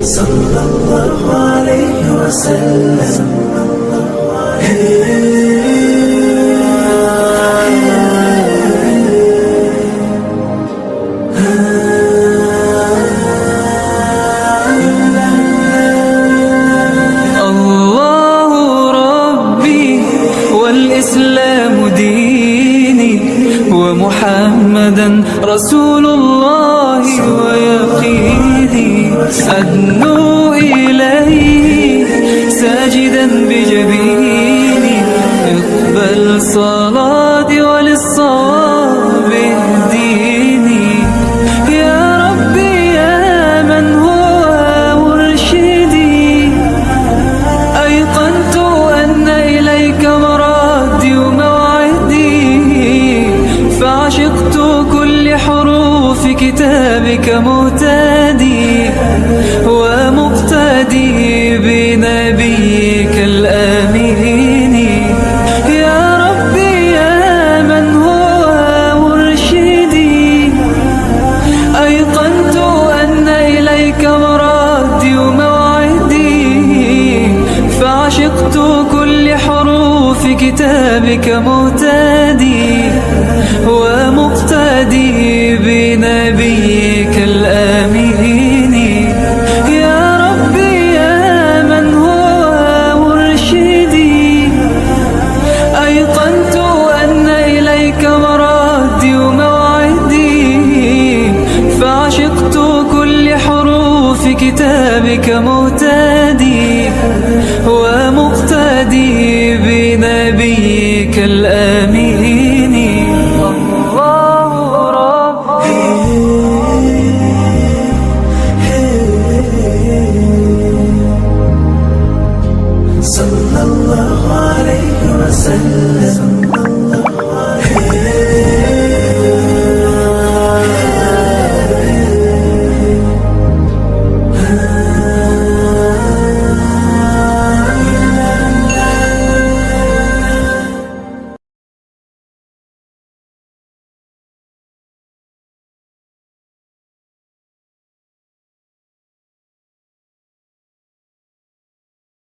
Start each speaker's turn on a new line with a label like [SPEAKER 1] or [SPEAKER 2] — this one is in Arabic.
[SPEAKER 1] صلى الله عليه وسلم.
[SPEAKER 2] الله ربي والإسلام ديني ومحمدا رسول الله ويقيني، أدنو إليه ساجدا بجبيني، اقبل صلاتي وللصواب اهديني. يا ربي يا من هو مرشدي، أيقنت أن إليك مرادي وموعدي، فعشقت كل حروف كتابك مهتدي ومقتدي بنبيك الأمين. يا ربي يا من هو مرشدي، أيقنت أن إليك مرادي وموعدي، فعشقت كل حروف كتابك مهتدي ومقتدي بنبيك الأمين. يا ربي يا من هو مرشدي، أيقنت أن إليك مرادي وموعدي، فعشقت كل حروف كتابك مهتدي